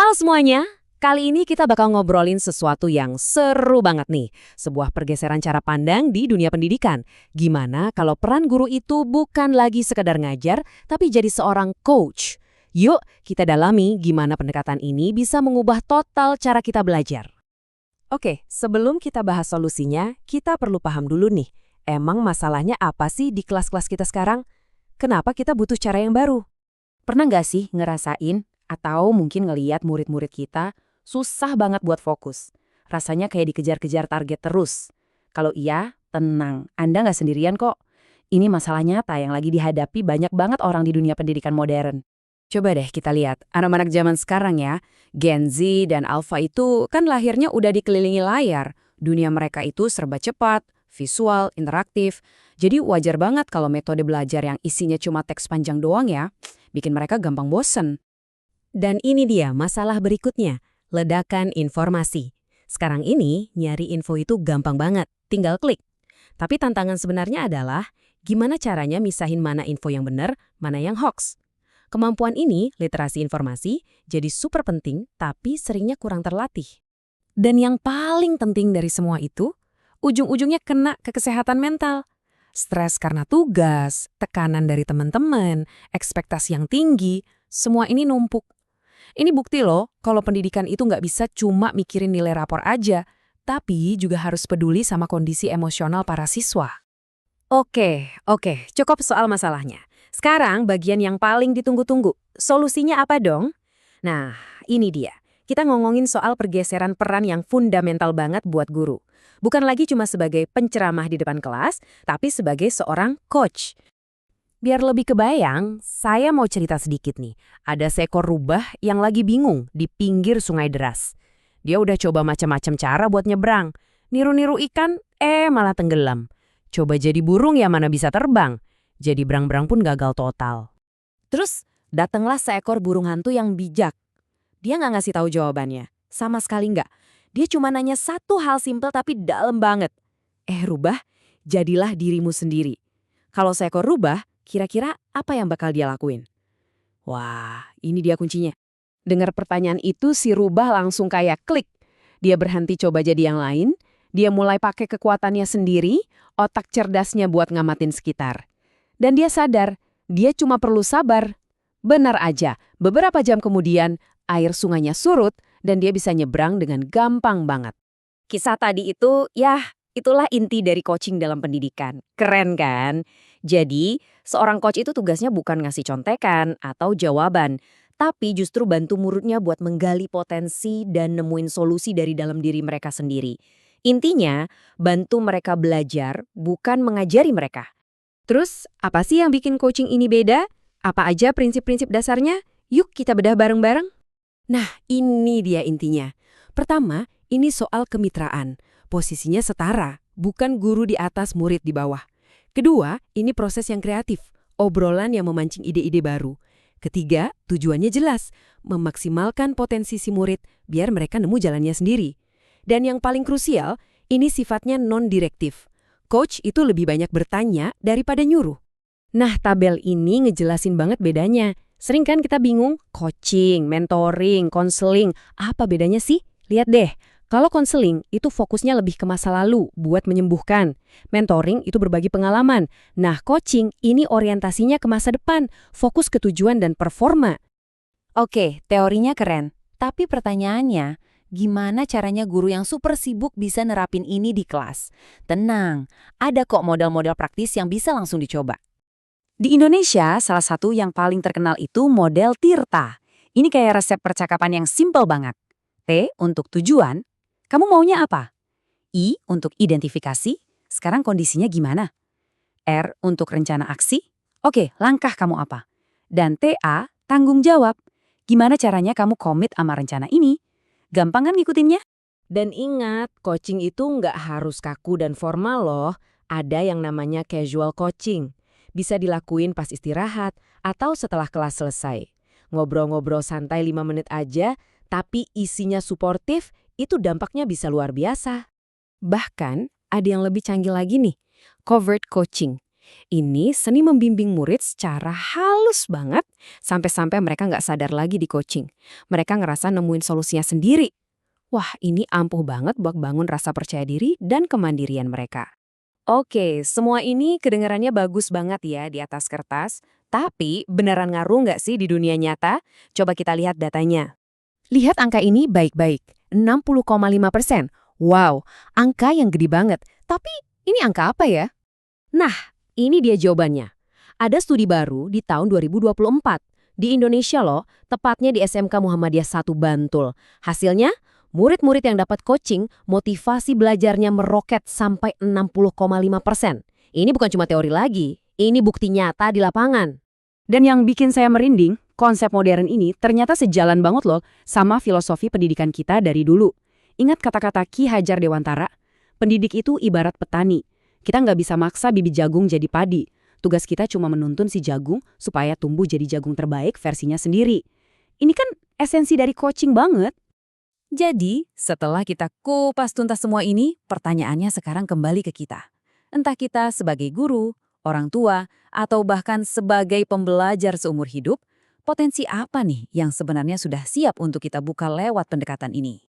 Halo semuanya, kali ini kita bakal ngobrolin sesuatu yang seru banget nih. Sebuah pergeseran cara pandang di dunia pendidikan. Gimana kalau peran guru itu bukan lagi sekedar ngajar, tapi jadi seorang coach? Yuk, kita dalami gimana pendekatan ini bisa mengubah total cara kita belajar. Oke, sebelum kita bahas solusinya, kita perlu paham dulu nih. Emang masalahnya apa sih di kelas-kelas kita sekarang? Kenapa kita butuh cara yang baru? Pernah nggak sih ngerasain atau mungkin ngeliat murid-murid kita susah banget buat fokus? Rasanya kayak dikejar-kejar target terus. Kalau iya, tenang, Anda nggak sendirian kok. Ini masalah nyata yang lagi dihadapi banyak banget orang di dunia pendidikan modern. Coba deh kita lihat, anak-anak zaman sekarang ya, Gen Z dan Alpha itu kan lahirnya udah dikelilingi layar. Dunia mereka itu serba cepat, visual, interaktif. Jadi wajar banget kalau metode belajar yang isinya cuma teks panjang doang ya, bikin mereka gampang bosen. Dan ini dia masalah berikutnya, ledakan informasi. Sekarang ini, nyari info itu gampang banget, tinggal klik. Tapi tantangan sebenarnya adalah, gimana caranya misahin mana info yang benar, mana yang hoax. Kemampuan ini, literasi informasi, jadi super penting, tapi seringnya kurang terlatih. Dan yang paling penting dari semua itu, ujung-ujungnya kena ke kesehatan mental. Stres karena tugas, tekanan dari teman-teman, ekspektasi yang tinggi, semua ini numpuk. Ini bukti loh, kalau pendidikan itu nggak bisa cuma mikirin nilai rapor aja, tapi juga harus peduli sama kondisi emosional para siswa. Oke, cukup soal masalahnya. Sekarang bagian yang paling ditunggu-tunggu. Solusinya apa dong? Nah, ini dia. Kita ngomongin soal pergeseran peran yang fundamental banget buat guru. Bukan lagi cuma sebagai penceramah di depan kelas, tapi sebagai seorang coach. Biar lebih kebayang, saya mau cerita sedikit nih. Ada seekor rubah yang lagi bingung di pinggir sungai deras. Dia udah coba macam-macam cara buat nyebrang. Niru-niru ikan, malah tenggelam. Coba jadi burung ya mana bisa terbang. Jadi berang-berang pun gagal total. Terus, datanglah seekor burung hantu yang bijak. Dia nggak ngasih tahu jawabannya. Sama sekali nggak. Dia cuma nanya satu hal simpel tapi dalam banget. Rubah, jadilah dirimu sendiri. Kalau seekor rubah, kira-kira apa yang bakal dia lakuin? Wah, ini dia kuncinya. Dengar pertanyaan itu si rubah langsung kayak klik. Dia berhenti coba jadi yang lain, dia mulai pakai kekuatannya sendiri, otak cerdasnya buat ngamatin sekitar. Dan dia sadar, dia cuma perlu sabar. Benar aja, beberapa jam kemudian, air sungainya surut dan dia bisa nyebrang dengan gampang banget. Kisah tadi itu, itulah inti dari coaching dalam pendidikan. Keren kan? Jadi, seorang coach itu tugasnya bukan ngasih contekan atau jawaban, tapi justru bantu muridnya buat menggali potensi dan nemuin solusi dari dalam diri mereka sendiri. Intinya, bantu mereka belajar, bukan mengajari mereka. Terus, apa sih yang bikin coaching ini beda? Apa aja prinsip-prinsip dasarnya? Yuk kita bedah bareng-bareng. Nah, ini dia intinya. Pertama, ini soal kemitraan. Posisinya setara, bukan guru di atas, murid di bawah. Kedua, ini proses yang kreatif, obrolan yang memancing ide-ide baru. Ketiga, tujuannya jelas, memaksimalkan potensi si murid biar mereka nemu jalannya sendiri. Dan yang paling krusial, ini sifatnya non-direktif. Coach itu lebih banyak bertanya daripada nyuruh. Nah, tabel ini ngejelasin banget bedanya. Sering kan kita bingung, coaching, mentoring, konseling, apa bedanya sih? Lihat deh. Kalau konseling itu fokusnya lebih ke masa lalu buat menyembuhkan. Mentoring itu berbagi pengalaman. Nah, coaching ini orientasinya ke masa depan, fokus ke tujuan dan performa. Oke, teorinya keren. Tapi pertanyaannya, gimana caranya guru yang super sibuk bisa nerapin ini di kelas? Tenang, ada kok model-model praktis yang bisa langsung dicoba. Di Indonesia, salah satu yang paling terkenal itu model Tirta. Ini kayak resep percakapan yang simple banget. T untuk tujuan. Kamu maunya apa? I untuk identifikasi, sekarang kondisinya gimana? R untuk rencana aksi, oke, langkah kamu apa? Dan TA, tanggung jawab. Gimana caranya kamu komit sama rencana ini? Gampang kan ngikutinnya? Dan ingat, coaching itu nggak harus kaku dan formal loh. Ada yang namanya casual coaching. Bisa dilakuin pas istirahat atau setelah kelas selesai. Ngobrol-ngobrol santai 5 menit aja, tapi isinya suportif, itu dampaknya bisa luar biasa. Bahkan, ada yang lebih canggih lagi nih, covert coaching. Ini seni membimbing murid secara halus banget, sampai-sampai mereka nggak sadar lagi di coaching. Mereka ngerasa nemuin solusinya sendiri. Wah, ini ampuh banget buat bangun rasa percaya diri dan kemandirian mereka. Oke, semua ini kedengarannya bagus banget ya di atas kertas, tapi beneran ngaruh nggak sih di dunia nyata? Coba kita lihat datanya. Lihat angka ini baik-baik, 60,5%. Wow, angka yang gede banget. Tapi ini angka apa ya? Nah, ini dia jawabannya. Ada studi baru di tahun 2024. Di Indonesia loh, tepatnya di SMK Muhammadiyah 1 Bantul. Hasilnya, murid-murid yang dapat coaching, motivasi belajarnya meroket sampai 60,5%. Ini bukan cuma teori lagi, ini bukti nyata di lapangan. Dan yang bikin saya merinding, konsep modern ini ternyata sejalan banget loh sama filosofi pendidikan kita dari dulu. Ingat kata-kata Ki Hajar Dewantara? Pendidik itu ibarat petani. Kita nggak bisa maksa bibit jagung jadi padi. Tugas kita cuma menuntun si jagung supaya tumbuh jadi jagung terbaik versinya sendiri. Ini kan esensi dari coaching banget. Jadi, setelah kita kupas tuntas semua ini, pertanyaannya sekarang kembali ke kita. Entah kita sebagai guru, orang tua, atau bahkan sebagai pembelajar seumur hidup, potensi apa nih yang sebenarnya sudah siap untuk kita buka lewat pendekatan ini?